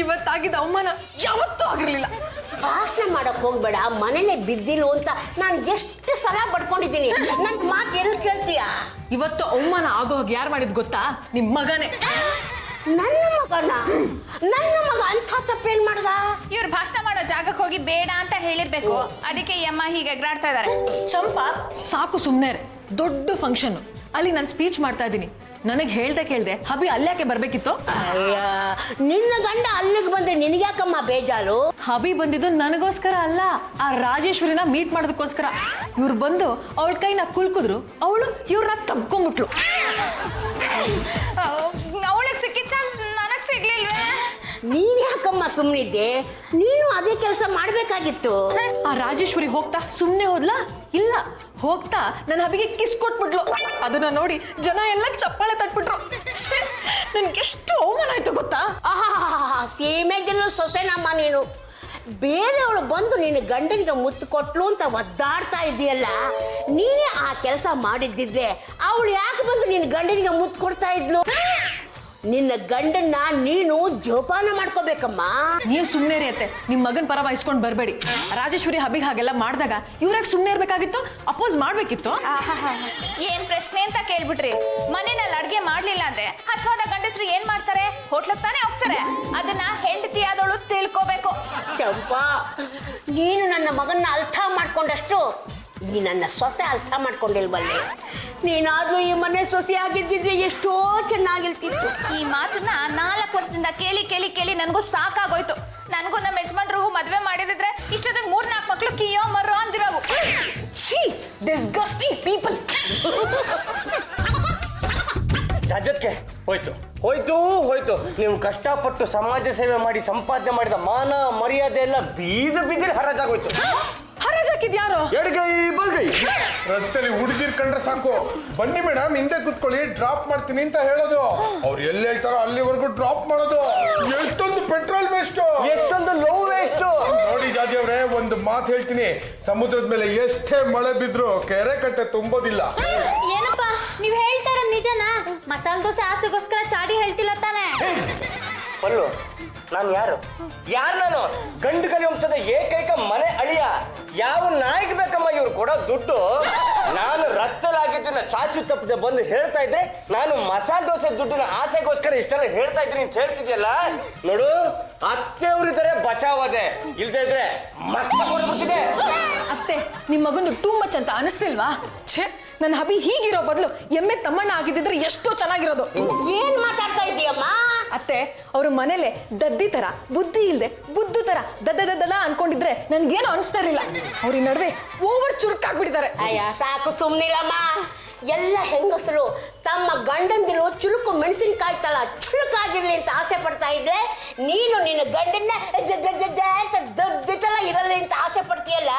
ಇವತ್ತಾಗಿದ್ದ ಅವಮಾನ ಯಾವತ್ತೂ ಆಗಿರ್ಲಿಲ್ಲ. ಭಾಷಣ ಮಾಡಕ್ ಹೋಗ್ಬೇಡ, ಮನೇಲೆ ಬಿದ್ದಿಲ್ಲ ಅಂತ ನಾನು ಎಷ್ಟು ಸಲ ಬಡ್ಕೊಂಡಿದ್ದೀನಿ. ನನ್ ಮಾತು ಎಲ್ಲಿ ಕೇಳ್ತೀಯ? ಇವತ್ತು ಅವಮಾನ ಆಗೋ ಹೋಗಿ ಯಾರು ಮಾಡಿದ್ ಗೊತ್ತಾ? ನಿಮ್ ಮಗನೇ. ನನ್ನ ಮಗನ? ನನ್ನ ಮಗ ಅಂಥ ತಪ್ಪೇನ್ ಮಾಡ್ದ? ಇವ್ರು ಭಾಷಣ ಮಾಡೋ ಜಾಗಕ್ಕೆ ಹೋಗಿ ಬೇಡ ಅಂತ ಹೇಳಿರ್ಬೇಕು, ಅದಕ್ಕೆ ಈ ಅಮ್ಮ ಹೀಗೆ ಎಗರಾಡ್ತಾ ಇದಾರೆ. ಚಂಪಾ ಸಾಕು ಸುಮ್ನೆ. ದೊಡ್ಡ ಫಂಕ್ಷನ್ ಅಲ್ಲಿ ನಾನು ಸ್ಪೀಚ್ ಮಾಡ್ತಾ ಇದ್ದೀನಿ. ನನಗೆ ಕೇಳ್ದೆ ಹಬಿ ಅಲ್ಯಾಕೆ ಬರ್ಬೇಕಿತ್ತು? ಅಯ್ಯ, ನಿನ್ನ ಗಂಡ ಅಲ್ಲಿಗೆ ಬಂದ್ರೆ ನಿನಗ್ಯಾಕಮ್ಮ ಬೇಜಾರು? ಹಬಿ ಬಂದಿದ್ದು ನನಗೋಸ್ಕರ ಅಲ್ಲ, ಆ ರಾಜೇಶ್ವರಿನ ಮೀಟ್ ಮಾಡೋದಕ್ಕೋಸ್ಕರ. ಇವ್ರು ಬಂದು ಅವಳ ಕೈನ ಕುಲ್ಕಿದ್ರು, ಅವಳು ಇವ್ರನ್ನ ತಬ್ಕೊಂಡ್ಬಿಟ್ಲು. ಅವಳಿಗೆ ಸಿಕ್ಕಿದ ಚಾನ್ಸ್ ನನಗೆ ಸಿಗ್ಲಿಲ್ವೇ? ನೀನ್ ಯಾಕಮ್ಮ ಸುಮ್ಮನಿದ್ದೆ? ನೀನು ಅದೇ ಕೆಲಸ ಮಾಡ್ಬೇಕಾಗಿತ್ತು. ಆ ರಾಜೇಶ್ವರಿ ಹೋಗ್ತಾ ಸುಮ್ನೆ ಹೋದ್ಲಾ? ಇಲ್ಲ, ಹೋಗ್ತಾ ನನ್ನ ಹಬಿಗೆ ಕಿಸ್ ಕೊಟ್ಬಿಟ್ಲು. ಅದನ್ನ ನೋಡಿ ಜನ ಎಲ್ಲ ಚಪ್ಪಾಳೆ ತಟ್ಬಿಟ್ರು. ನನ್ಗೆ ಎಷ್ಟು ಅವಮಾನ ಆಯ್ತು ಗೊತ್ತಾ? ಆಹಾ, ಸೀಮೆಗಿಲ್ಲ ಸೊಸೆನಮ್ಮ ನೀನು. ಬೇರೆಯವಳು ಬಂದು ನಿನ್ನ ಗಂಡನಿಗೆ ಮುತ್ತು ಕೊಟ್ಲು ಅಂತ ಒದ್ದಾಡ್ತಾ ಇದೆಯಲ್ಲ, ನೀನೇ ಆ ಕೆಲಸ ಮಾಡಿದ್ದಿದ್ರೆ ಅವಳು ಯಾಕೆ ಬಂದು ನಿನ್ನ ಗಂಡನಿಗೆ ಮುತ್ತು ಕೊಡ್ತಾ ಇದ್ಲು? ನಿನ್ನ ಗಂಡನ್ನ ನೀನು ಜೋಪಾನ ಮಾಡ್ಕೋಬೇಕಮ್ಮ. ನೀವು ಸುಮ್ಮನೆ ಇರತ್ತೆ. ನಿಮ್ ಮಗನ್ ಪರ ವಹಿಸ್ಕೊಂಡ್ ಬರ್ಬೇಡಿ. ರಾಜೇಶ್ವರಿ ಹಬಿಗೆ ಹಾಗೆಲ್ಲ ಮಾಡಿದಾಗ ಇವ್ರಾಗ ಸುಮ್ಮನೆ ಇರ್ಬೇಕಾಗಿತ್ತು, ಅಪೋಸ್ ಮಾಡ್ಬೇಕಿತ್ತು. ಏನ್ ಪ್ರಶ್ನೆ ಅಂತ ಕೇಳ್ಬಿಟ್ರಿ. ಮನೆಯಲ್ಲಿ ಅಡ್ಗೆ ಮಾಡ್ಲಿಲ್ಲ ಅಂದ್ರೆ ಹಸುವಾದ ಗಂಡಸರು ಏನ್ ಮಾಡ್ತಾರೆ? ಹೋಟ್ಲಕ್ ತಾನೇ ಹೋಗ್ತಾರೆ. ಅದನ್ನ ಹೆಂಡತಿ ಆದವಳು ತಿಳ್ಕೋಬೇಕು. ಚಂಪಾ, ನೀನು ನನ್ನ ಮಗನ್ನ ಅರ್ಥ ಮಾಡ್ಕೊಂಡಷ್ಟು ಈ ನನ್ನ ಸೊಸೆ ಅರ್ಥ ಮಾಡ್ಕೊಂಡಿಲ್ವಲ್ಲೇ. ನೀನಾದ್ರೂ ಈ ಮನೆ ಸೊಸೆ ಆಗಿದ್ದಿದ್ರೆ ಎಷ್ಟೋ ಚೆನ್ನಾಗಿರ್ತಿತ್ತು. ಈ ಮಾತನ್ನ 4 ವರ್ಷದಿಂದ ಕೇಳಿ ಕೇಳಿ ಕೇಳಿ ನನಗೂ ಸಾಕಾಗೋಯ್ತು. ನನಗೂ ನಮ್ಮ ಯಜಮಾನ್ರಿಗೂ ಮದ್ವೆ ಮಾಡಿದಿದ್ರೆ ಇಷ್ಟೊತ್ತಿಗೆ 3-4 ಮಕ್ಳು ಕಿಯೋ ಮರ್ರೋ ಅಂದಿರೋವು. Disgusting people. ಜಾಜಕ್ಕೆ ಹೋಯ್ತು ಹೋಯ್ತು ಹೋಯ್ತು. ನೀವು ಕಷ್ಟಪಟ್ಟು ಸಮಾಜ ಸೇವೆ ಮಾಡಿ ಸಂಪಾದನೆ ಮಾಡಿದ ಮಾನ ಮರ್ಯಾದೆ ಎಲ್ಲ ಬೀದಿಲಿ ಹರಾಜಾಗೋಯ್ತು. ಹರಾಜಾಕಿದ್ಯಾರು? ಎಡಗೈ ಬಲ್ಗೈ. ರಸ್ತೆಲಿ ಹುಡುಗಿರ್ ಕಂಡ್ರೆ ಸಾಕು, ಬನ್ನಿ ಮೇಡಮ್ ಹಿಂದೆ ಕುತ್ಕೊಳ್ಳಿ ಡ್ರಾಪ್ ಮಾಡ್ತೀನಿ ಅಂತ ಹೇಳೋದು. ಅವ್ರು ಎಲ್ಲಿ ಹೇಳ್ತಾರೋ ಅಲ್ಲಿವರೆಗೂ ಡ್ರಾಪ್ ಮಾಡೋದು. ಎಷ್ಟೊಂದು ಪೆಟ್ರೋಲ್ ವೇಸ್ಟ್, ಎಷ್ಟೊಂದು ಲವ್ ವೇಸ್ಟ್. ನೋಡಿ ಜಾಜಿ ಅವ್ರೆ, ಒಂದು ಮಾತು ಹೇಳ್ತೀನಿ, ಸಮುದ್ರದ ಮೇಲೆ ಎಷ್ಟೇ ಮಳೆ ಬಿದ್ರು ಕೆರೆ ಕಟ್ಟೆ ತುಂಬೋದಿಲ್ಲ. ಏನಪ್ಪ ನೀವ್ ಹೇಳ್ತಾ ಇರೋದ್ ನಿಜನಾ? ಮಸಾಲೆ ದೋಸೆ ಆಸೆಗೋಸ್ಕರ ಚಾಡಿ ಹೇಳ್ತಿಲ್ಲ ತಾನೆ? ಪಲ್ಲು, ನಾನು ಯಾರು ನಾನು? ಗಂಡು ಕಲಿ ವಂಶದ ಏಕೈಕ ಮನೆ ಅಳಿಯ. ಯಾವ ನಾಯಿಗೆ ಬೇಕಮ್ಮ ಇವ್ರು ಕೊಡೋ ದುಡ್ಡು? ನಾನು ರಸ್ತೆಲಾಗಿದ್ದನ್ನ ಚಾಚು ತಪ್ಪದೆ ಬಂದು ಹೇಳ್ತಾ ಇದ್ರೆ, ನಾನು ಮಸಾಲೆ ದೋಸೆ ದುಡ್ಡಿನ ಆಸೆಗೋಸ್ಕರ ಇಷ್ಟೆಲ್ಲ ಹೇಳ್ತಾ ಇದ್ದೀನಿ ಅಂತ ಹೇಳ್ತಿದ್ಯಲ್ಲ. ನೋಡು, ಅತ್ತೆಯವ್ರಿದ್ದಾರೆ ಬಚಾವದೆ, ಇಲ್ದೇ ಇದ್ರೆ ಮತ್ತೆ ಕೊಡ್ಬಿಟ್ಟಿದೆ. ಅತ್ತೆ, ನಿಮ್ ಮಗಂದು ಟೂ ಮಚ್ ಅಂತ ಅನಿಸ್ತಿಲ್ವಾ? ಛೇ, ನನ್ನ ಹಬಿ ಹೀಗಿರೋ ಬದಲು ಎಮ್ಮೆ ತಮ್ಮಣ್ಣ ಆಗಿದ್ದಿದ್ರೆ ಎಷ್ಟೋ ಚೆನ್ನಾಗಿರೋದು. ಏನ್ ಮಾತಾಡ್ತಾ ಇದೀಯಮ್ಮ? ಅತ್ತೆ, ಅವ್ರ ಮನೇಲೆ ದದ್ದಿ ತರ, ಬುದ್ಧಿ ಇಲ್ದೆ ಬುದ್ದು ತರ ದದ್ದದಲ್ಲ ಅನ್ಕೊಂಡಿದ್ರೆ ನನ್ಗೇನು ಅನಿಸ್ತಾ ಇರಲಿಲ್ಲ. ಅವ್ರ ನಡುವೆ ಓವರ್ ಚುರುಕಾಗ್ಬಿಟ್ಟಿದ್ದಾರೆ. ಅಯ್ಯ ಸಾಕು ಸುಮ್ನಿರಮ್ಮ. ಎಲ್ಲ ಹೆಂಗಸರು ತಮ್ಮ ಗಂಡಂದಿರು ಚುರುಕು ಮೆಣಸಿನಕಾಯಿ ತರ ಚುರುಕಾಗಿರ್ಲಿ ಅಂತ ಆಸೆ ಪಡ್ತಾ ಇದ್ರೆ, ನೀನು ನಿನ್ನ ಗಂಡನ್ನ ಅಂತ ದದ್ದಿತಲ ಇರಲಿ ಅಂತ ಆಸೆ ಪಡ್ತೀಯಲ್ಲ.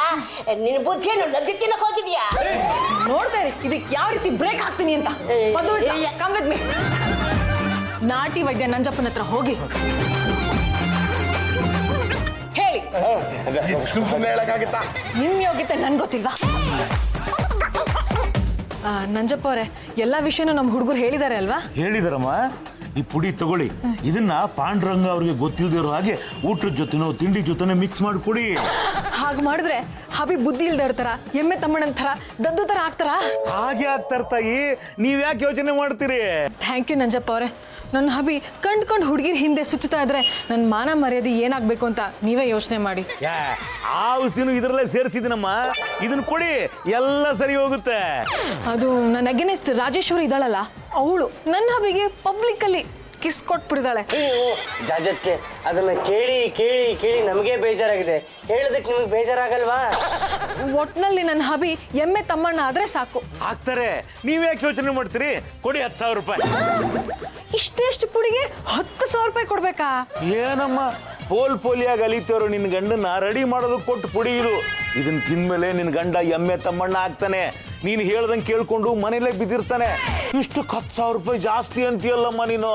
ನಿನ್ನ ಬುದ್ಧಿಯನ್ನು ಲದ್ದಿ ತಿನ್ನಕ್ ಹೋಗಿದ್ಯಾ? ನೋಡ್ತಾ ಇರಿ ಇದಕ್ಕೆ ಯಾವ ರೀತಿ ಬ್ರೇಕ್ ಹಾಕ್ತೀನಿ ಅಂತ. Come with me. ನಾಟಿ ವೈದ್ಯ ನಂಜಪ್ಪನ ಹತ್ರ ಹೋಗಿ ಹೇಳಿ. ಸುಮ್ಮನೆ ಹೇಳಕ್ಕಾಗತ್ತಾ? ನಿಮ್ ಯೋಗ್ಯತೆ ನನ್ ಗೊತ್ತಿಲ್ವಾ? ನಂಜಪ್ಪ ಅವರೇ, ಎಲ್ಲಾ ವಿಷಯನೂ ನಮ್ಮ ಹುಡುಗರು ಹೇಳಿದ್ದಾರೆ ಅಲ್ವಾ? ಹೇಳಿದಾರಮ್ಮ. ಈ ಪುಡಿ ತಗೊಳ್ಳಿ, ಇದನ್ನ ಪಾಂಡುರಂಗ ಅವ್ರಿಗೆ ಗೊತ್ತಿಲ್ದಿರೋ ಹಾಗೆ ಊಟದ ಜೊತೆನೋ ತಿಂಡಿ ಜೊತೆನೋ ಮಿಕ್ಸ್ ಮಾಡಿ ಕೊಡಿ. ಹಾಗೆ ಮಾಡಿದ್ರೆ ಹಬಿ ಬುದ್ಧಿ ಇಲ್ದ ಇರ್ತಾರ, ಎಮ್ಮೆ ತಮ್ಮಣ್ಣನ ತರ ದದ್ದು ತರ ಆಗ್ತಾರ. ಹಾಗೆ ಆಗ್ತಾರ ತಾಯಿ, ನೀವ್ ಯಾಕೆ ಯೋಚನೆ ಮಾಡ್ತೀರಿ? ಥ್ಯಾಂಕ್ ಯು ನಂಜಪ್ಪ ಅವರೇ. ನನ್ನ ಹಬಿ ಕಂಡ್ಕೊಂಡು ಹುಡುಗಿರ್ ಹಿಂದೆ ಸುಚ್ಚುತ್ತಾ ಇದ್ರೆ ನನ್ನ ಮಾನ ಮರ್ಯಾದೆ ಏನಾಗ್ಬೇಕು ಅಂತ ನೀವೇ ಯೋಚನೆ ಮಾಡಿ. ಆ ಔಷಧಿನೂ ಇದರಲ್ಲೇ ಸೇರಿಸಿದಿನಮ್ಮ, ಇದನ್ನ ಕೊಡಿ, ಎಲ್ಲ ಸರಿ ಹೋಗುತ್ತೆ. ಅದು ನನ್ನ ಅಗೇನೆಸ್ಟ್ ರಾಜೇಶ್ವರಿ ಇದ್ದಾಳಲ್ಲ, ಅವಳು ನನ್ನ ಹಬಿಗೆ ಪಬ್ಲಿಕ್ ಅಲ್ಲಿ ಕಿಸ್ ಕೊಟ್ಬಿಡಿದಾಳೆ. ಜಾಜಕ್ಕೆ ಅದನ್ನ ಕೇಳಿ ಕೇಳಿ ಕೇಳಿ ನಮಗೆ ಬೇಜಾರಾಗಿದೆ. ಹೇಳೋದಕ್ಕೆ ನಿಮ್ಗೆ ಬೇಜಾರಾಗಲ್ವಾ? ಒಟ್ನಲ್ಲಿ ನನ್ನ ಹಬಿ ಎಮ್ಮೆ ತಮ್ಮಣ್ಣ ಆದ್ರೆ ಸಾಕು. ಆಗ್ತಾರೆ, ನೀವ್ಯಾಕೆ ಯೋಚನೆ ಮಾಡ್ತೀರಿ? ಕೊಡಿ 10,000 ರೂಪಾಯಿ. ಇಷ್ಟೆಷ್ಟು ಪುಡಿಗೆ 10,000 ರೂಪಾಯಿ ಕೊಡ್ಬೇಕಾ? ಏನಮ್ಮ ಪೋಲಿಯಾಗಿ ಅಲಿತೇವ್ರು ನಿನ್ನ ಗಂಡನ್ನ ರೆಡಿ ಮಾಡೋದಕ್ಕೆ ಕೊಟ್ಟು ಪುಡಿ ಇದು. ಇದನ್ನ ತಿಂದ್ಮೇಲೆ ನಿನ್ನ ಗಂಡ ಎಮ್ಮೆ ತಮ್ಮಣ್ಣ ಆಗ್ತಾನೆ. ನೀನು ಹೇಳ್ದಂಗೆ ಕೇಳ್ಕೊಂಡು ಮನೇಲೆ ಬಿದ್ದಿರ್ತಾನೆ. ಇಷ್ಟಕ್ಕೆ 10,000 ರೂಪಾಯಿ ಜಾಸ್ತಿ ಅಂತೀಯಲ್ಲಮ್ಮ ನೀನು.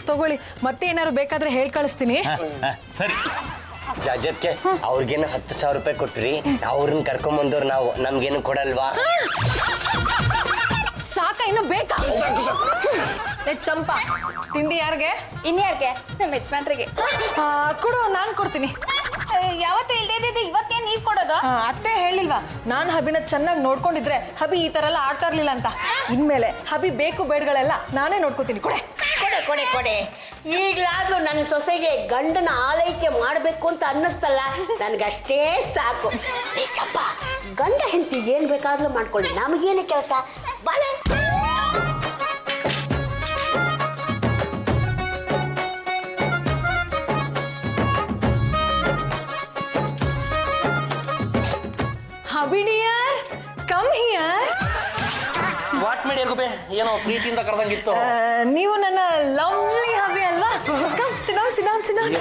ತಗೊಳ್ಳಿ, ಮತ್ತೆ ಏನಾದ್ರು ಬೇಕಾದ್ರೆ ಹೇಳಿ ಕಳಿಸ್ತೀನಿ. ಸರಿ. ಜಾಜಕ್ಕೆ ಅವ್ರಿಗೇನು 10,000 ರೂಪಾಯಿ ಕೊಟ್ರಿ, ಅವ್ರನ್ನ ಕರ್ಕೊಂಬಂದವ್ರು ನಾವು, ನಮ್ಗೇನು ಕೊಡಲ್ವಾ? ಸಾಕ ಇನ್ನು ಬೇಕಾ? ಏ ಚಂಪಾ, ತಿಂಡಿ ಯಾರಿಗೆ? ಇನ್ಯಾರ್ಗೆ? ನಮ್ಮ ಯಜಮಾನ್ರಿಗೆ. ಕೊಡು, ನಾನು ಕೊಡ್ತೀನಿ. ಯಾವತ್ತೂ ಇಲ್ದೇ ಇದ್ದಿದ್ದು ಇವತ್ತೇನ್ ನೀವ್ ಕೊಡೋದು? ಅತ್ತೆ ಹೇಳಿಲ್ವಾ ನಾನು ಹಬಿನ ಚೆನ್ನಾಗಿ ನೋಡ್ಕೊಂಡಿದ್ರೆ ಹಬಿ ಈ ತರ ಎಲ್ಲ ಆಡ್ತಾ ಇರ್ಲಿಲ್ಲ ಅಂತ. ಇನ್ಮೇಲೆ ಹಬಿ ಬೇಕು ಬೇಡಗಳೆಲ್ಲ ನಾನೇ ನೋಡ್ಕೋತೀನಿ. ಕೊಡೆ ಕೊಡೆ ಕೊಡೆ ಕೊಡೆ. ಈಗಲಾದ್ರೂ ನನ್ನ ಸೊಸೆಗೆ ಗಂಡನ ಆಲೈಕೆ ಮಾಡಬೇಕು ಅಂತ ಅನ್ನಿಸ್ತಲ್ಲ, ನನಗಷ್ಟೇ ಸಾಕು. ಏ ಚಪ್ಪ, ಗಂಡ ಹೆಂಡತಿ ಏನ್ ಬೇಕಾದ್ರೂ ಮಾಡ್ಕೊಳ್ಳಿ, ನಮಗೇನು ಕೆಲಸ? ಬಾಳೆ. ಹಬಿ ಡಿಯರ್, ಕಮ್ ಹಿಯರ್. ವಾಟ್ ಮಾಡಿ ಗುಬೆ, ಏನೋ ಪ್ರೀತಿಯಿಂದ ಕರೆದಂಗಿತ್ತು. ನೀವು ನನ್ನ ಲವ್ಲಿ ಹಬಿ ಅಲ್ವಾ? Come sit down sit down sit down.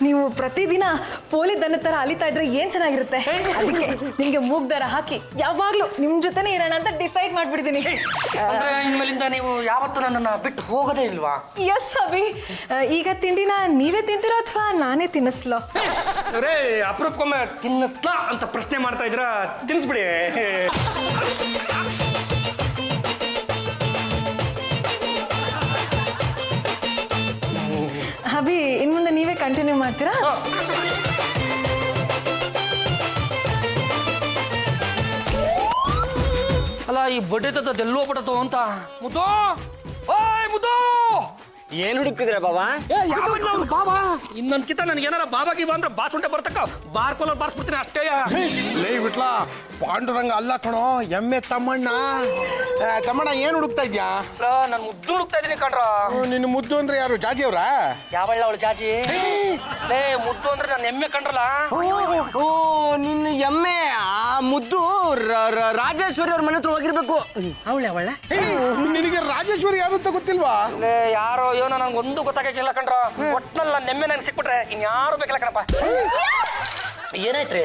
ನೀವು ಪ್ರತಿದಿನ ಪೋಲಿ ದನ ತರ ಅಲಿತಾ ಇದ್ರೆ ಏನ್ ಚೆನ್ನಾಗಿರುತ್ತೆ. ಅದಕ್ಕೆ ನಿಮ್ಗೆ ಮೂಗ್ ದಾರ ಹಾಕಿ ಯಾವಾಗ್ಲೂ ನಿಮ್ ಜೊತೆನೇ ಇರೋಣ ಅಂತ ಡಿಸೈಡ್ ಮಾಡ್ಬಿಟ್ಟಿದೀನಿ. ಅಂದ್ರೆ ಇನ್ಮೇಲಿಂದ ನೀವು ಯಾವತ್ತೂ ನನ್ನನ್ನ ಬಿಟ್ಟು ಹೋಗೋದೇ ಇಲ್ವಾ? ಎಸ್ ಹಬಿ. ಈಗ ತಿಂಡಿನ ನೀವೇ ತಿಂತಿರೋ ಅಥವಾ ನಾನೇ ತಿನ್ನಿಸ್ಲೋ? ರೇ, ಅಪರೂಪಕ್ಕೊಮ್ಮೆ ತಿನ್ನಿಸ್ಲಾ ಅಂತ ಪ್ರಶ್ನೆ ಮಾಡ್ತಾ ಇದ್ರ, ತಿನ್ನಿಸ್ಬಿಡಿ. ಹಬಿ, ಇನ್ ಮುಂದೆ ನೀವೇ ಕಂಟಿನ್ಯೂ ಮಾಡ್ತೀರಾ? ಅಲ್ಲ, ಈ ಬಡ್ಡೆತದ ಎಲ್ಲೋ ಬಿಡತು ಅಂತ. ಮುದ್ದೋ, ಓಯ್ ಮುದ್ದೋ, ಏನ್ ಹುಡುಕ್ತಿದ್ರೆ ಬಾಬಾ? ಬಾಬಾ ಇನ್ನೊಂದ್ಕಿತ ನನ್ಗೆ ಏನಾರ ಬಾಬಾ ಗೀಬಾ ಅಂದ್ರೆ ಬಾಸುಂಟೆ ಬರ್ತಕ್ಕ ಬಾರ್ಕೊಲ್ಲೋರ್ ಬಾರ್ಸ್ಬಿಡ್ತೀನಿ ಅಷ್ಟೇ. ಲೇ ಬಿಟ್ಲ, ಪಾಂಡುರಂಗ ಅಲ್ಲ ಕಣೋ, ಎಮ್ಮೆ ತಮ್ಮಣ್ಣ. ತಮ್ಮಣ್ಣ ಏನ್ ಹುಡುಕ್ತಾ ಇದ್ಯಾ? ನಾನು ಮುದ್ದು ಹುಡುಕ್ತಾ ಇದೀನಿ ಕಣ್ರ. ನಿನ್ನ ಮುದ್ದು ಅಂದ್ರೆ ಯಾರು, ಜಾಜಿ ಅವ್ರ? ಯಾವಳ್ಳ ಅವಳು ಜಾಜಿ? ಲೇ, ಮುದ್ದು ಅಂದ್ರೆ ನನ್ನ ಎಮ್ಮೆ ಕಂಡ್ರಲ್ಲ. ಓ, ನಿನ್ನ ಎಮ್ಮೆ ಆ ಮುದ್ದು ರಾಜೇಶ್ವರಿ ಅವ್ರ ಮನೆ ಹತ್ರ ಹೋಗಿರ್ಬೇಕು. ಅವಳೆ ಅವಳ ನಿನಗೆ ರಾಜೇಶ್ವರಿ ಯಾರು ಅಂತ ಗೊತ್ತಿಲ್ವಾ? ಲೇ, ಯಾರೋ ಏನೋ ನಂಗೆ ಒಂದು ಗೊತ್ತಾಗಿಲ್ಲ ಕಣ್ರ. ಒಟ್ನಲ್ಲಿ ನನ್ನ ಎಮ್ಮೆ ನಂಗೆ ಸಿಕ್ಬಿಟ್ರೆ ಇನ್ಯಾರು ಬೇಕಲ್ಲ ಕಣಪ್ಪ. ಏನಾಯ್ತ್ರಿ?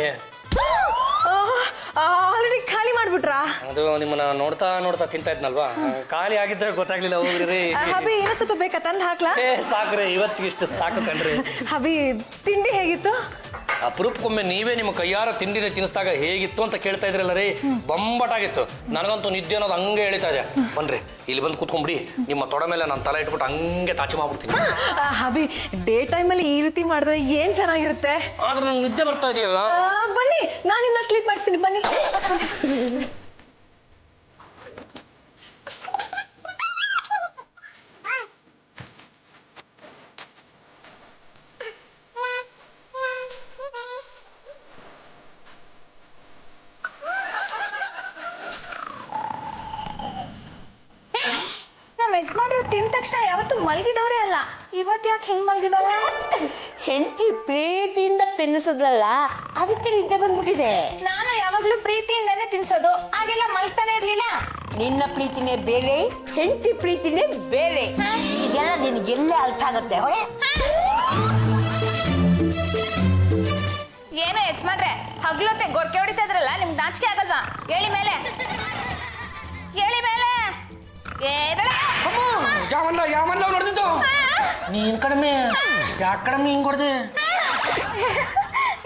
ಆಲ್ರೆಡಿ ಖಾಲಿ ಮಾಡ್ಬಿಟ್ರಾ? ಅದು ನಿಮ್ಮನ್ನ ನೋಡ್ತಾ ನೋಡ್ತಾ ತಿಂತಾ ಇದ್ನಲ್ವಾ, ಖಾಲಿ ಆಗಿದ್ರೆ ಗೊತ್ತಾಗ್ಲಿಲ್ಲ. ಹೋಗ್ರಿ ಹಬಿ, ಇನ್ನೂ ಸ್ವಲ್ಪ ಬೇಕಾ? ತಂದು ಹಾಕ್ಲಾ? ಸಾಕ್ರಿ, ಇವತ್ತಿಗೆ ಇಷ್ಟು ಸಾಕು ಕಣ್ರಿ. ಹಬಿ, ತಿಂಡಿ ಹೇಗಿತ್ತು? ಅಪರೂಪಕ್ಕೊಮ್ಮೆ ನೀವೇ ನಿಮ್ಮ ಕೈಯಾರ ತಿಂಡಿನ ತಿನ್ನಿಸಿದಾಗ ಹೇಗಿತ್ತು ಅಂತ ಕೇಳ್ತಾ ಇದ್ರಲ್ಲ ರೀ, ಬೊಂಬಟಾಗಿತ್ತು. ನನಗಂತೂ ನಿದ್ದೆ ಅನ್ನೋದು ಹಂಗೆ ಹೇಳ್ತಾ ಇದೆ. ಬನ್ರಿ, ಇಲ್ಲಿ ಬಂದು ಕೂತ್ಕೊಂಡ್ಬಿಡಿ. ನಿಮ್ಮ ತೊಡ ಮೇಲೆ ನಾನು ತಲೆ ಇಟ್ಬಿಟ್ಟು ಹಂಗೆ ತಾಚಿ ಮಾಡ್ಬಿಡ್ತೀನಿ. ಹಬಿ, ಡೇ ಟೈಮಲ್ಲಿ ಈ ರೀತಿ ಮಾಡಿದ್ರೆ ಏನ್ ಚೆನ್ನಾಗಿರುತ್ತೆ. ಆದ್ರೆ ನಂಗೆ ನಿದ್ದೆ ಬರ್ತಾ ಇದೆಯಲ್ಲ. ಬನ್ನಿ, ನಾನಿನ್ನ ಸ್ಲೀಪ್ ಮಾಡಿಸ್ತೀನಿ, ಬನ್ನಿ. ನಮ್ಮ ಯಜಮಾನ್ರು ತಿಂದ ತಕ್ಷಣ ಯಾವತ್ತು ಮಲಗಿದವ್ರೆ ಅಲ್ಲ, ಇವತ್ತು ಯಾಕೆ ಹಿಂಗ್ ಮಲಗಿದಾರೆ? ಹೆಂಡತಿ ಪ್ರೀತಿಯಿಂದ ತಿನ್ನಿಸೋದಲ್ಲ, ಅದಕ್ಕೆ ನಿದ್ದೆ ಬಂದ್ಬಿಟ್ಟಿದೆ. ನಾನು ಯಾವಾಗ್ಲೂ ಪ್ರೀತಿಯಿಂದನೇ ತಿನ್ಸೋದು, ಹಾಗೆಲ್ಲ ಮಲ್ತಾನೆ ಇರ್ಲಿಲ್ಲ. ನಿನ್ನ ಪ್ರೀತಿನೇ ಬೇರೆ, ಹೆಂಡತಿ ಪ್ರೀತಿನೇ ಬೇರೆ. ಇದೆಲ್ಲ ನಿನಗೆಲ್ಲೇ ಅರ್ಥ ಆಗುತ್ತೆ. ಏನೋ ಯಜಮಾನ್ರೆ, ಹಗ್ಲೊತ್ತೆ ಗೊರ್ಕೆ ಹೊಡಿತಾ ಇದ್ರಲ್ಲ, ನಿಮ್ಗೆ ನಾಚಿಕೆ ಆಗಲ್ವಾ? ಹೇಳಿ ಮೇಲೆ, ಹೇಳಿ ಮೇಲೆ. ಯಾವಲ್ಲ ನೋಡ್ದಿದ್ದು ನೀನ್ ಕಡಿಮೆ, ಯಾಕೆ ಕಡಿಮೆ ಹಿಂಗ್ ಹೊಡ್ದೆ?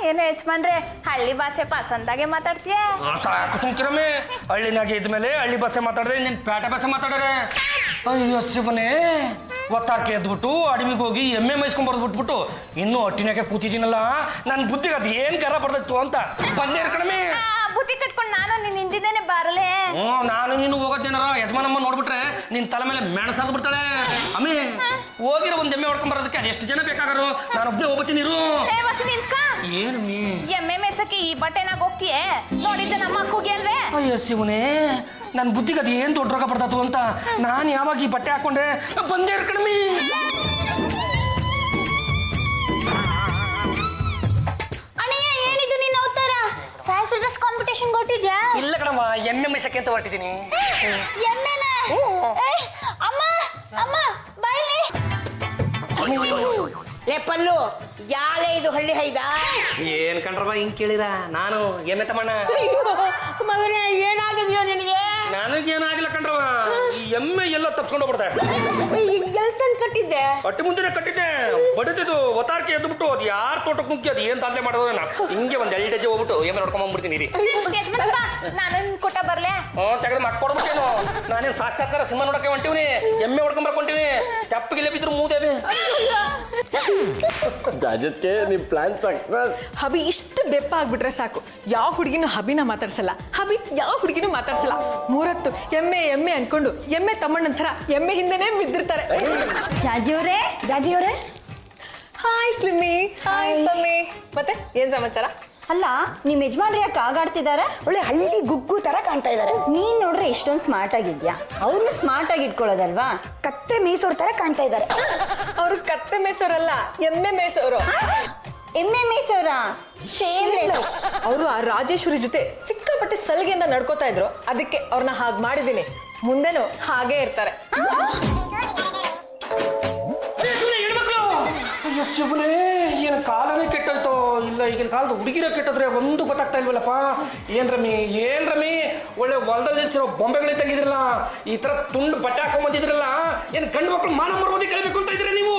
ಏನೋ ಯಜಮಾನ್ರೆ, ಹಳ್ಳಿ ಭಾಷೆ ಪಸಂದಾಗೆ ಮಾತಾಡ್ತೀಯ. ಸಾಕು ಸುಮ್ಕಿರಮ್ಮೆ, ಹಳ್ಳಿನಾಗೆ ಇದ್ಮೇಲೆ ಹಳ್ಳಿ ಭಾಷೆ ಮಾತಾಡ್ರೆ ನಿನ್ ಪೇಟೆ ಭಾಷೆ ಮಾತಾಡ್ರೆ. ಅಯ್ಯೋ ಶಿವನೇ, ಒತ್ತಾರಕ್ಕೆ ಎದ್ಬಿಟ್ಟು ಅಡವಿಗೆ ಹೋಗಿ ಎಮ್ಮೆ ಮೈಸ್ಕೊಂಡ್ ಬರ್ದ್ಬಿಟ್ಬಿಟ್ಟು ಇನ್ನೂ ಹೊಟ್ಟಿನಾಗೆ ಕೂತಿದ್ದೀನಲ್ಲ, ನನ್ನ ಬುದ್ಧಿಗೆ ಅದು ಏನ್ ಕರ ಪಡ್ದಿತ್ತು ಅಂತ ಬಂದೇ ಕಡಿಮೆ. ಬುದ್ಧಿ ಕಟ್ಕೊಂಡು ನಾನು ನಿನ್ ಹಿಂದಿದ್ದೇನೆ ಬಾರಲೆ. ನಾನು ನೀನು ಹೋಗೋದೇನಾರ ಯಜಮಾನಮ್ಮ ನೋಡ್ಬಿಟ್ರೆ ನಿನ್ ತಲೆ ಮೇಲೆ ಮೆಣಸಾದ್ ಬಿಡ್ತಾಳೆ. ಅಮ್ಮಿ, ಹೋಗಿರೋ ಒಂದ್ ಎಮ್ಮೆ ಹೊಡ್ಕೊಂಡ್ ಬರೋದಕ್ಕೆ ಅದು ಎಷ್ಟು ಜನ ಬೇಕಾಗರು? ನಾನು ಒಬ್ಬನೇ ಹೋಗ್ತೀನಿ. ಏನು ಎಮ್ಮೆ ಮೇಸಕ್ಕೆ ಈ ಬಟ್ಟೆನಾಗ ಹೋಗ್ತೀಯೇ? ನೋಡಿದ್ದೆ ನಮ್ಮ ಅಕ್ಕೂಗೆ ಅಲ್ವೇ? ಅಯ್ಯೋ ಶಿವನೇ, ನನ್ನ ಬುದ್ಧಿಗೆ ಅದು ಏನ್ ದೊಡ್ಡ ರೋಗ ಬರ್ತತು ಅಂತ ನಾನು ಯಾವಾಗ ಈ ಬಟ್ಟೆ ಹಾಕೊಂಡೆ ಬಂದೇ ಕಡಿಮೆ. ಅಣ್ಣಯ್ಯ, ಏನಿದು ನೀನು ಅವತಾರ? ಫ್ಯಾನ್ಸಿ ಡ್ರೆಸ್ ಕಾಂಪಿಟೇಷನ್ ಕೊಟ್ಟಿದ್ಯಾ? ಇಲ್ಲ ಕಣಮ್ಮ, ಎಮ್ಮೆ ಮೈಸಕ್ಕೆ ಅಂತ ಹೊರಟಿದ್ದೀನಿ. ಎಮ್ಮೆನ? ಅಮ್ಮ ಅಮ್ಮ ಬಾಯ್ಲಿ. ಲೇ ಪಲ್ಲು, ಯಾಲೆ ಇದು ಹಳ್ಳಿ ಹೈದ? ಏನ್ ಕಣ್ರಮ್ಮ ಹಿಂಗ್ ಕೇಳಿದ? ನಾನು ಎಮ್ಮೆ ತಮ್ಮಣ್ಣ. ಮಗನೇ, ಏನಾಗಿದೆಯೋ ನಿನಗೆ? ನನಗೇನಾಗಿಲ್ಲ ಕಣ್ರವ, ಈ ಎಮ್ಮೆ ಎಲ್ಲ ತಪ್ಸ್ಕೊಂಡು ಹೋಗ್ಬಿಡ್ದೆ. ಎಲ್ಲಿ ತಂದು ಕಟ್ಟಿದ್ದೆ? ಹೊಟ್ಟೆ ಮುಂದೆ ಕಟ್ಟಿದ್ದೆ, ಬಡಿತಿದ್ದು ಒತ್ತಾರ್ಕೆ ಎದ್ಬಿಟ್ಟು ಅದು ಯಾರು ತೋಟಕ್ಕೆ ಮುಗ್ಗಿ ಅದು ಏನ್ ತಂದೆ ಮಾಡೋದು ಹಿಂಗೆ ಒಂದ್ 2 ಹೆಜ್ಜೆ ಹೋಗ್ಬಿಟ್ಟು ಎಮ್ಮೆ ನೋಡ್ಕೊಂಡ್ಬಿಡ್ತೀನಿ ರೀ. ಯಜಮಾನಪ್ಪ ನಾನನ್ ಕೊಟ್ಟ ಬರ್ಲೆ? ತೆಗೆದು ಮಕ್ಕೊಡ್ಬಿಟ್ಟೇನು, ನಾನೇನು ಸಾಕ್ಷಾತ್ಕಾರ ಸಿನಿಮಾ ನೋಡಕ್ಕೆ ಹೊಂಟಿವ್ನಿ, ಎಮ್ಮೆ ಹೊಡ್ಕೊಂಡ್ ಬರ್ಕೊಂತೀವಿ, ತೆಪ್ಪಗಿಲ್ಲ ಬಿದ್ರು ಮೂದೇವಿ. ಜಾಜತ್ಗೆ ನಿಮ್ ಪ್ಲಾನ್ ಸಕ್ಸಸ್. ಹಬಿ ಇಷ್ಟು ಬೆಪ್ಪ ಆಗ್ಬಿಟ್ರೆ ಸಾಕು, ಯಾವ ಹುಡುಗಿನೂ ಹಬಿನ ಮಾತಾಡ್ಸಲ್ಲ, ಹಬಿ ಯಾವ ಹುಡುಗಿನೂ ಮಾತಾಡ್ಸಲ್ಲ. 3 ಹೊತ್ತು ಎಮ್ಮೆ ಎಮ್ಮೆ ಅನ್ಕೊಂಡು ಎಮ್ಮೆ ತಮ್ಮಣ್ಣಂತರ ಎಮ್ಮೆ ಹಿಂದೆನೇ ಬಿದ್ದಿರ್ತಾರೆ. ಜಾಜಿಯವರೇ ಹಾಯ್ ಸ್ಲಿಮ್ಮಿ. Hi mummy. ಮತ್ತೆ ಏನ್ ಸಮಾಚಾರ? ಅಲ್ಲ, ನಿಮ್ ಯಜಮಾನ್ರು ಯಾಕೆ ಆಗಾಡ್ತಿದ್ದಾರೆ? ಒಳ್ಳೆ ಹಳ್ಳಿ ಗುಗ್ಗು ತರ ಕಾಣ್ತಾ ಇದ್ದಾರೆ. ನೀನ್ ನೋಡ್ರೆ ಇಷ್ಟೊಂದು ಸ್ಮಾರ್ಟ್ ಆಗಿದ್ಯಾ, ಅವ್ರನ್ನ ಸ್ಮಾರ್ಟ್ ಆಗಿ ಇಟ್ಕೊಳ್ಳೋದಲ್ವಾ? ಕತ್ತೆ ಮೇಸೋರ್ ತರ ಕಾಣ್ತಾ ಇದ್ದಾರೆ. ಅವರು ಕತ್ತೆ ಮೇಸೋರಲ್ಲ, ಎಮ್ಮೆ ಮೇಸೋರು. ಎಮ್ಮೆ ಮೇಸೋರ? ಶೇಮ್ಲೆಸ್. ಅವರು ಆ ರಾಜೇಶ್ವರಿ ಜೊತೆ ಸಿಕ್ಕಾಪಟ್ಟೆ ಸಲಿಗೆಯಿಂದ ನಡ್ಕೋತಾ ಇದ್ರು, ಅದಕ್ಕೆ ಅವ್ರನ್ನ ಹಾಗೆ ಮಾಡಿದೀನಿ. ಮುಂದೆನೂ ಹಾಗೇ ಇರ್ತಾರೆ. ಶಿವನೇ, ಏನು ಕಾಲನೇ ಕೆಟ್ಟೋಯ್ತು. ಇಲ್ಲ ಈಗಿನ ಕಾಲದ ಹುಡುಗಿರ ಕೆಟ್ಟದ್ರೆ ಒಂದು ಗೊತ್ತಾಗ್ತಾ ಇಲ್ವಲ್ಲಪ್ಪ. ಏನ್ ರಮಿ ಒಳ್ಳೆ ಹೊಲದಲ್ಲಿ ನಿಲ್ಸಿರೋ ಬೊಂಬೆಗಳೇ ತಂಗಿದ್ರಲ್ಲ, ಈ ತರ ತುಂಡು ಬಟ್ಟೆ ಹಾಕೊಂಡ್ ಬಂದಿದ್ರಲ್ಲ, ಏನ್ ಗಂಡು ಮಕ್ಕಳು ಮಾನ ಮರ್ಯಾದೆ ಕಲಿಬೇಕು ಅಂತ ಇದ್ರೆ ನೀವು?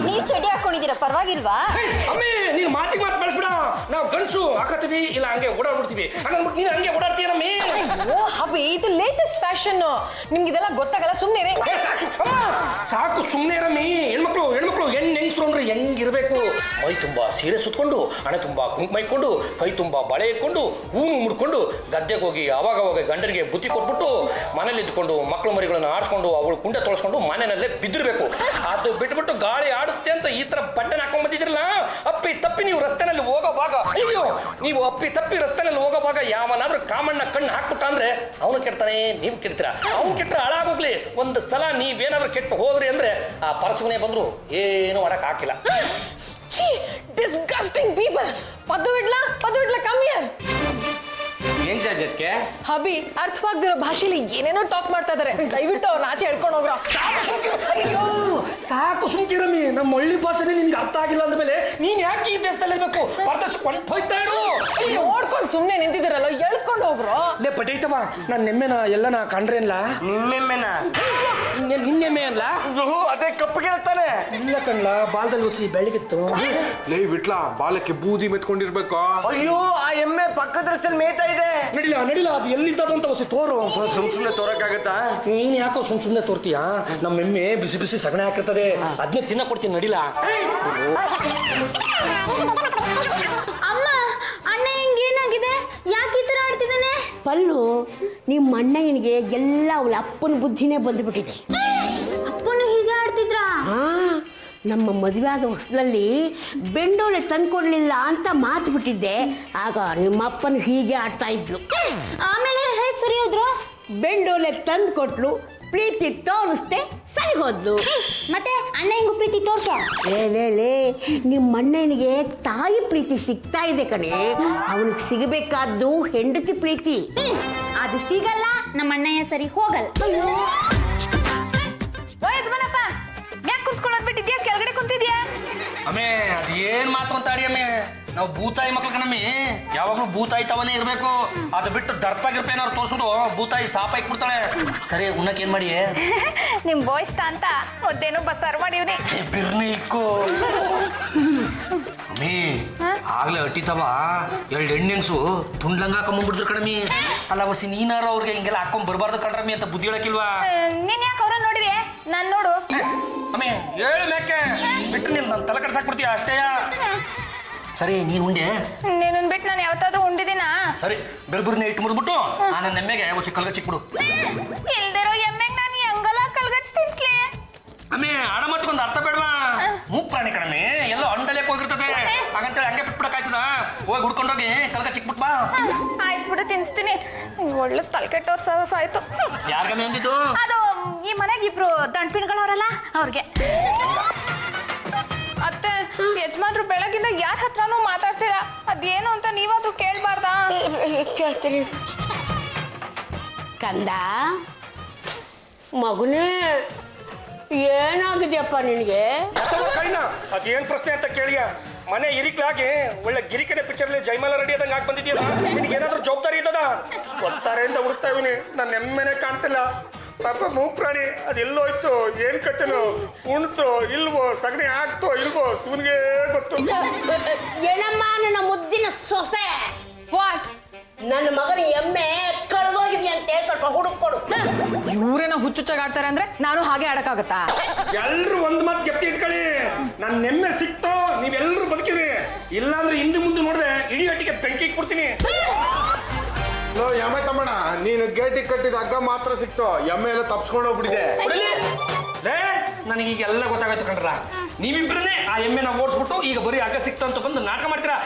ನೀವ್ ಚಡಿ ಹಾಕೊಂಡಿದ್ದೀರಾ, ಪರವಾಗಿಲ್ವಾ? ಅಮ್ಮಿ ನೀನ್ ಮಾತಿಗೆ ಮಾತು ಬೆಳೆಸ್ಬಿಡ. ನಾವು ಗಂಡಸು ಹಾಕತ್ತೀವಿ, ಇಲ್ಲ ಹಂಗೆ ಓಡಾಡ್ಬಿಡ್ತೀವಿ, ಹಂಗಂದ್ಬಿಟ್ಟು ನೀನು ಹಂಗೆ ಓಡಾಡ್ತೀಯ ರಮ್ಮಿ. ಅಯ್ಯೋ ಹಬಿ, ಇದು ಲೇಟೆಸ್ಟ್ ಫ್ಯಾಷನ್, ನಿಮ್ಗೆ ಇದೆಲ್ಲ ಗೊತ್ತಾಗಲ್ಲ, ಸುಮ್ಮನೆ ಸಾಕು ಸುಮ್ಮನೆ ರಮ್ಮಿ. ಹೆಣ್ಮಕ್ಳು ಹೆಂಗಸ್ರು ಅಂದ್ರೆ ಹೆಂಗಿರ್ಬೇಕು? ಮೈ ತುಂಬಾ ಸೀರೆ ಸುತ್ಕೊಂಡು, ಹಣೆ ತುಂಬಾ ಕುಂಕುಮ ಇಟ್ಕೊಂಡು, ಕೈ ತುಂಬಾ ಬಳೆ ಇಟ್ಕೊಂಡು, ಹೂನು ಮುಡ್ಕೊಂಡು ಗದ್ದೆಗೆ ಹೋಗಿ ಅವಾಗ ಗಂಡರಿಗೆ ಬುತ್ತಿ ಕೊಟ್ಬಿಟ್ಟು ಮನೇಲಿ ಇದ್ಕೊಂಡು ಮಕ್ಕಳು ಮರಿಗಳನ್ನ ಆಡಿಸ್ಕೊಂಡು ಅವಳು ಕುಂಡೆ ತೊಳಸ್ಕೊಂಡು ಮನೆಯಲ್ಲೇ ಬಿದ್ದಿರ್ಬೇಕು. ಅದು ಬಿಟ್ಬಿಟ್ಟು ಗಾಳಿ ಆಡುತ್ತೆ ಅಂತ ಈ ತರ ಬಟ್ಟೆನ ಹಾಕೊಂಡ್ ಬಂದಿದ್ರಲ್ಲ, ಅಪ್ಪಿ ತಪ್ಪಿ ನೀವು ರಸ್ತೆನಲ್ಲಿ ಹೋಗೋವಾಗ, ಅಯ್ಯೋ ನೀವು ಅಪ್ಪಿ ತಪ್ಪಿ ರಸ್ತೆನಲ್ಲಿ ಹೋಗೋವಾಗ ಯಾವನಾದ್ರೂ ಕಾಮಣ್ಣ ಕಣ್ಣು ಹಾಕ್ಬಿಟ್ಟ ಅಂದ್ರೆ ಅವನು ಕೆಡ್ತಾನೆ, ನೀವು ಕೆಡ್ತೀರಾ. ಅವ್ನು ಕೆಟ್ಟರೆ ಹಾಳಾಗೋಗ್ಲಿ. ಒಂದು ಸಲ ನೀವೇನಾದ್ರೂ ಕೆಟ್ಟು ಹೋದ್ರಿ ಅಂದ್ರೆ ಆ ಪರಸುವನೇ ಬಂದ್ರು ಏನು ಮಾಡಕ್ ಹಾಕಿಲ್ಲ. Disgusting people. ಪದ್ದು ಬಿಡ್ಲಾ ಕಮ್ಮಿ. ಏನ್ ಜಾಜತ್ಗೆ? ಹಬಿ ಅರ್ಥವಾಗ್ದಿರೋ ಭಾಷೆಲಿ ಏನೇನೋ ಟಾಕ್ ಮಾಡ್ತಾ ಇದಾರೆ, ದಯವಿಟ್ಟು ಅವ್ರನ್ನ ಆಚೆ ಹೇಳ್ಕೊಂಡು ಹೋಗ್ರ. ಸಾಕು ಸುಮ್ಕಿರಮ್ಮಿ, ನಮ್ಮ ಹಳ್ಳಿ ಭಾಷೆನೇ ನಿನ್ಗೆ ಅರ್ಥ ಆಗಿಲ್ಲ ಅಂದ್ಮೇಲೆ ನೀನ್ ಯಾಕೆ ಈ ದೇಶದಲ್ಲಿ ಇರ್ಬೇಕು? ಪರ್ದಸ್ಕೊಂಡು ಹೋಯ್ತಾ ಇರು. ನೋಡ್ಕೊಂಡು ಸುಮ್ನೆ ನಿಂತಿದ್ದೀರಲ್ಲ, ಹೇಳ್ಕೊಂಡು ಹೋಗ್ರು. ಲೇ ಪಟೈತವ, ನನ್ನ ನೆಮ್ಮೆನ ಎಲ್ಲನ ಕಂಡ್ರೇನ್ಲ? ನಿಮ್ಮೆಮ್ಮೆನ? ನಿನ್ನೆಮ್ಮೆ ಅಲ್ಲ, ಅದೇ ಕಪ್ಪಗಿರುತ್ತಾನೆ. ಇಲ್ಲ ಕಣ್ಲ, ಬಾಲ್ದಲ್ಲಿ ಹೊಸಿ ಬೆಳಗಿತ್ತು. ಲೇ ವಿಟ್ಲ, ಬಾಲಕ್ಕೆ ಬೂದಿ ಮೆತ್ಕೊಂಡಿರ್ಬೇಕು. ಅಯ್ಯೋ ಆ ಎಮ್ಮೆ ಪಕ್ಕದ ರಸ್ತೆಯಲ್ಲಿ ಮೇಯ್ತಾ ಇದೆ. ನಡಿಲ್ಲ, ಅದು ಎಲ್ಲಿದ್ದದು ಅಂತ ಹೊಸಿ ತೋರು. ಸುಮ್ನೆ ತೋರಕ್ಕಾಗತ್ತಾ? ನೀನ್ ಯಾಕೋ ಸುಮ್ನೆ ತೋರ್ತೀಯಾ? ನಮ್ಮ ಎಮ್ಮೆ ಬಿಸಿ ಸಗಣಿ ಹಾಕಿರ್ತದೆ, ಅದನ್ನೇ ತಿನ್ನ ಕೊಡ್ತೀನಿ, ನಡಿಲ್ಲ. ಅಮ್ಮ, ಅಣ್ಣ ಹಿಂಗೇನಾಗಿದೆ? ಯಾಕೆ ಈ ತರ ಆಡ್ತಿದ್ದಾನೆ? ಪಲ್ಲು, ನಿಮ್ಮ ಅಣ್ಣನಿಗೆ ಎಲ್ಲ ಅವಳ ಅಪ್ಪನ ಬುದ್ಧಿನೇ ಬಂದ್ಬಿಟ್ಟಿದೆ. ಅಪ್ಪನು ಹೀಗೆ ಆಡ್ತಿದ್ರಾ? ಹಾ, ನಮ್ಮ ಮದುವೆ ಆದ ಹೊಸದಲ್ಲಿ ಬೆಂಡೋಳೆ ತಂದ್ಕೊಡ್ಲಿಲ್ಲ ಅಂತ ಮಾತು ಬಿಟ್ಟಿದ್ದೆ. ಆಗ ನಿಮ್ಮ ಅಪ್ಪನ ಹೀಗೆ ಆಡ್ತಾ ಇದ್ಲು. ಆಮೇಲೆ ಹೇಗೆ ಸರಿ ಹೋದ್ರು? ಬೆಂಡೋಲೆ ತಂದು ಕೊಟ್ಲು, ಪ್ರೀತಿ ತೋರಿಸ್ದೆ, ಸರಿ ಹೋದ್ಲು. ಮತ್ತೆ ಅಣ್ಣ ಹೆಂಗು ಪ್ರೀತಿ ತೋರ್ಸ? ಲೇ ನಿಮ್ಮ ಅಣ್ಣನಿಗೆ ತಾಯಿ ಪ್ರೀತಿ ಸಿಗ್ತಾ ಇದೆ ಕಣೆ. ಅವನಿಗೆ ಸಿಗಬೇಕಾದ್ದು ಹೆಂಡತಿ ಪ್ರೀತಿ. ಅದು ಸಿಗಲ್ಲ, ನಮ್ಮ ಅಣ್ಣಯ್ಯ ಸರಿ ಹೋಗಲ್ಲ. ಯಜಮಾನಪ್ಪ, ಯಾಕೆ ಕುತ್ಕೊಳ್ಳೋದ್ ಬಿಟ್ಟಿದ್ಯಾ? ಕೆಳಗಡೆ ಕುಂತಿದ್ಯಾ? ಅಮ್ಮೆ ಅದ್ ಏನ್ ಮಾತು ಅಂತ ಆಡಿ ಅಮ್ಮೆ, ನಾವು ಭೂತಾಯಿ ಮಕ್ಳು ನಮ್ಮಿ ಯಾವಾಗ್ಲೂ ಭೂತಾಯಿ ತವನೇ ಇರ್ಬೇಕು. ಅದು ಬಿಟ್ಟು ದರ್ಪ ಗಿರ್ಪ ಏನಾದ್ರು ತೋರ್ಸುದು ಭೂತಾಯಿ ಸಾಪ ಇಕ್ಬಿಡ್ತಾಳೆ. ಸರಿ, ಉಣ್ಣಕ್ ಏನ್ ಮಾಡಿ? ನಿಮ್ ಬಾಯ್ ಇಷ್ಟ ಅಂತ ಮುದ್ದೇನು ಬಸ್ಸಾರು ಮಾಡಿವ್ನಿ. ಬಿರ್ನಿ ಇಕ್ಕು ಅಮ್ಮಿ. ಆಗ್ಲೇ ಅಟ್ಟಿತವ 2 ಹೆಣ್ಣೆಂಗ್ಸು ತುಂಡ್ಲಂಗ ಹಾಕೊಂಡ್ಬಿಡ್ದ್ರು ಕಣಮಿ. ಅಲ್ಲ ವಸಿ, ನೀನಾರು ಅವ್ರಿಗೆ ಹಿಂಗೆಲ್ಲ ಹಾಕೊಂಡ್ ಬರ್ಬಾರ್ದು ಕಣ್ರಮ್ಮಿ ಅಂತ ಬುದ್ಧಿ ಹೇಳಕ್ಕಿಲ್ವಾ? ನೀನ್ ಯಾಕೆ ಅವ್ರ ನೋಡಿವಿ? ನಾನ್ ನೋಡು. ಅಮ್ಮಿ ಹೇಳು ಮೇಕೆ, ಬಿಟ್ಟು ನೀನ್ ನನ್ನ ತಲೆ ಕಡ್ಸಾಕ್ಬಿಡ್ತೀಯ ಅಷ್ಟೇ. ಸರಿ, ನೀನ್ ಉಂಡೆ? ನೀನನ್ ಬಿಟ್ಟು ನಾನು ಯಾವತ್ತಾದ್ರೂ ಉಂಡಿದಿನ? ಸರಿ, ಬೆಳ್ಬುರ್ನ ಇಟ್ಟು ಮುದ್ಬಿಟ್ಟು ನನ್ನ ನೆಮ್ಮೆಗೆ ಒಸಿ ಕಲ್ಗ ಚಿಕ್ಬಿಡು. ಇಲ್ದಿರೋ ಎಮ್ಮೆಗ್ ನಾನು ಹೆಂಗಲ್ಲ ಕಲ್ಗಚ್ ತಿನ್ಸ್ಲಿ? ಅಮ್ಮಿ ಆಡ ಮತ್ಕೊಂದು ಅರ್ಥ ಬೇಡವಾ? ಮೂಕ್ ಪ್ರಾಣಿ ಕಣಮ್ಮಿ, ಎಲ್ಲೋ ಅಂಡಲೇಕ್ ಹೋಗಿರ್ತದೆ, ಹಾಗಂತೇಳಿ ಹಂಗೆ ಬಿಟ್ಬಿಡಕ್ಕಾಯ್ತದ? ಹೋಗಿ ಹುಡ್ಕೊಂಡೋಗಿ ಕಲ್ಗ ಚಿಕ್ಬಿಟ್ ಬಾ. ಆಯ್ತು ಬಿಡು, ತಿನ್ಸ್ತೀನಿ. ಒಳ್ಳೆ ತಲೆ ಕೆಟ್ಟವ್ರ ಸಹಸ ಆಯ್ತು. ಯಾರ್ಗಮ್ಮಿ ಅಂದಿದ್ದು? ಅದು ಈ ಮನೆಗೆ ಇಬ್ರು ದಂಡ್ಪಿಣ್ಗಳವ್ರಲ್ಲ ಅವ್ರಿಗೆ. ಅತ್ತೆ, ಯಜಮಾನ್ರು ಬೆಳಗಿಂದ ಯಾರ ಹತ್ರನೂ ಮಾತಾಡ್ತಿಲ್ಲ, ಅದೇನು ಅಂತ ನೀವಾದ್ರೂ ಕೇಳ್ಬಾರ್ದಾ? ಕೇಳ್ತೀನಿ. ಕಂದ ಮಗುನೇ, ಏನಾಗಿದೆಯಪ್ಪ ನಿನಗೆ? ಅದೇನ್ ಪ್ರಶ್ನೆ ಅಂತ ಕೇಳಿಯ? ಮನೆ ಇರಿಕ್ಲಾಗಿ ಒಳ್ಳೆ ಗಿರಿಕಡೆ ಪಿಕ್ಚರ್ಲಿ ಜೈಮಾಲ ರೆಡಿ ಆದಂಗೆ ಹಾಕಿ ಬಂದಿದ್ಯಲ್ಲ, ನಿನಗೆ ಏನಾದ್ರೂ ಜವಾಬ್ದಾರಿ ಇದ್ದದ? ಒತ್ತಾರೆ ಅಂತ ಹುಡುಕ್ತಾ ಇವನಿ, ನನ್ನ ಎಮ್ಮೆನೆ ಕಾಣ್ತಿಲ್ಲ. ಪಾಪ ಮೂಕ್ರಾಣಿ ಅದೆಲ್ಲೋಯ್ತು ಏನ್ ಕಟ್ಟೆನೋ ಉಣ್ತೋ ಇಲ್ವೋ ಸಗಣಿ ಹಾಕ್ತೋ ಇಲ್ವೋ ಶಿವನಿಗೆ ಗೊತ್ತು. ಏನಮ್ಮ ನನ್ನ ಮುದ್ದಿನ ಸೊಸೆ, ವಾಟ್? ನನ್ನ ಮಗನ ಎಮ್ಮೆ ಕಳೆದೋಗಿದ್ಯಂತೆ, ಸ್ವಲ್ಪ ಹುಡುಕೊಡು. ಇವ್ರೇನ ಹುಚ್ಚುಚ್ಚಾಗಾಡ್ತಾರೆ ಅಂದ್ರೆ ನಾನು ಹಾಗೆ ಆಡಕ್ಕಾಗತ್ತಾ? ಎಲ್ರು ಒಂದ್ ಮಾತು ಗೆಪ್ತಿ ಇಟ್ಕೊಳ್ಳಿ, ನನ್ನ ನೆಮ್ಮೆ ಸಿಕ್ತೋ ನೀವೆಲ್ರು ಬದುಕಿರಿ, ಇಲ್ಲಾಂದ್ರೆ ಹಿಂದೆ ಮುಂದೆ ನೋಡಿದ್ರೆ ಇಡೀ ಒಟ್ಟಿಗೆ ಬೆಂಕಿ ಕೊಡ್ತೀನಿ. ಲೋ ಎಮ್ಮೆ ತಮ್ಮಣ್ಣ, ನೀನು ಗೇಟಿಗೆ ಕಟ್ಟಿದ ಹಗ್ಗ ಮಾತ್ರ ಸಿಕ್ತು, ಎಮ್ಮೆ ಎಲ್ಲ ತಪ್ಸ್ಕೊಂಡು ಹೋಗ್ಬಿಟ್ಟಿದೆ. ನನಗೆ ಈಗೆಲ್ಲ ಗೊತ್ತಾಗೋಯ್ತು ಕಣ್ರ, ನೀವಿಬ್ರನ್ನೇ ಆ ಎಮ್ಮೆನ ಓಡಿಸ್ಬಿಟ್ಟು ಈಗ ಬರೀ ಹಗ್ಗ ಸಿಕ್ತು ಅಂತ ಬಂದು ನಾಟಕ ಮಾಡ್ತೀರಾ.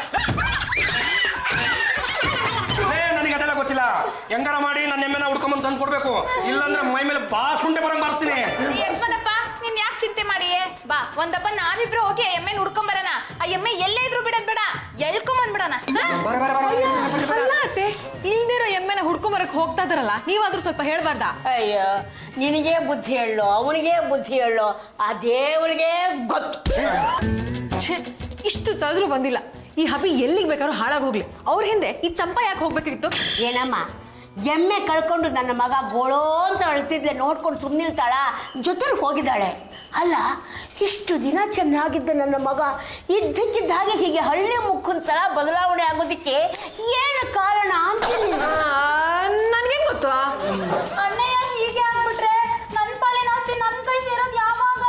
ನನಗೆ ಅದೆಲ್ಲ ಗೊತ್ತಿಲ್ಲ, ಹೆಂಗಾರ ಮಾಡಿ ನನ್ನ ಎಮ್ಮೆನ ಹುಡ್ಕೊಂಬಂದು ತಂದು ಕೊಡ್ಬೇಕು, ಇಲ್ಲಾಂದ್ರೆ ಮೈ ಮೇಲೆ ಬಾಸುಂಡೆ ಬರಂಗ್ ಬಾರಿಸ್ತೀನಿ. ಯಜಮಾನಪ್ಪ ನೀನ್ ಯಾಕೆ ಚಿಂತೆ ಮಾಡಿ, ಬಾ ಒಂದಪ್ಪ ನಾವಿಬ್ರು ಹೋಗಿ ಆ ಎಮ್ಮೆ ಹುಡ್ಕೊಂಬರೋಣ. ಆ ಎಮ್ಮೆ ಎಲ್ಲೇ ಇದ್ರು ಬಿಡೋದ್ ಬೇಡ, ಎಳ್ಕೊಂಬಂದ್ಬಿಡೋಣ. ಅಲ್ಲ ಅತ್ತೆ, ಇಲ್ದಿರೋ ಎಮ್ಮೆನ ಹುಡ್ಕೊಂಬರಕ್ ಹೋಗ್ತಾ ಇದಾರಲ್ಲ, ನೀವಾದ್ರೂ ಸ್ವಲ್ಪ ಹೇಳ್ಬಾರ್ದಾ? ಅಯ್ಯೋ, ನಿನಗೆ ಬುದ್ಧಿ ಹೇಳೋ, ಅವನಿಗೆ ಬುದ್ಧಿ ಹೇಳೋ, ಆ ದೇವಳಿಗೆ ಗೊತ್ತು. ಛೇ, ಇಷ್ಟು ತಳೆದ್ರು ಬಂದಿಲ್ಲ. ಈ ಹಬಿ ಎಲ್ಲಿಗೆ ಬೇಕಾದ್ರೂ ಹಾಳಾಗಿ ಹೋಗ್ಲಿ, ಅವ್ರ ಹಿಂದೆ ಈ ಚಂಪಾ ಯಾಕೆ ಹೋಗ್ಬೇಕಿತ್ತು? ಏನಮ್ಮ, ಎಮ್ಮೆ ಕಳ್ಕೊಂಡು ನನ್ನ ಮಗ ಗೋಳೋ ಅಂತ ಅಳ್ತಿದ್ಲೆ ನೋಡ್ಕೊಂಡು ಸುಮ್ಮನಿರ್ತಾಳ, ಜೊತೆಲಿ ಹೋಗಿದ್ದಾಳೆ. ಅಲ್ಲ, ಇಷ್ಟು ದಿನ ಚೆನ್ನಾಗಿದ್ದ ನನ್ನ ಮಗ ಇದ್ದಕ್ಕಿದ್ದ ಹಾಗೆ ಹೀಗೆ ಹಳ್ಳಿ ಮುಖದ ಥರ ಬದಲಾವಣೆ ಆಗೋದಕ್ಕೆ ಏನು ಕಾರಣ ಅಂತೀನಿ. ನನ್ಗೇನ್ ಗೊತ್ತು? ಅಣ್ಣಯ್ಯ ಹೀಗೆ ಆಗ್ಬಿಟ್ರೆ ನನ್ನ ಪಾಲಿನ ಆಸ್ತಿ ನನ್ನ ಕೈ ಸೇರೋದು ಯಾವಾಗ?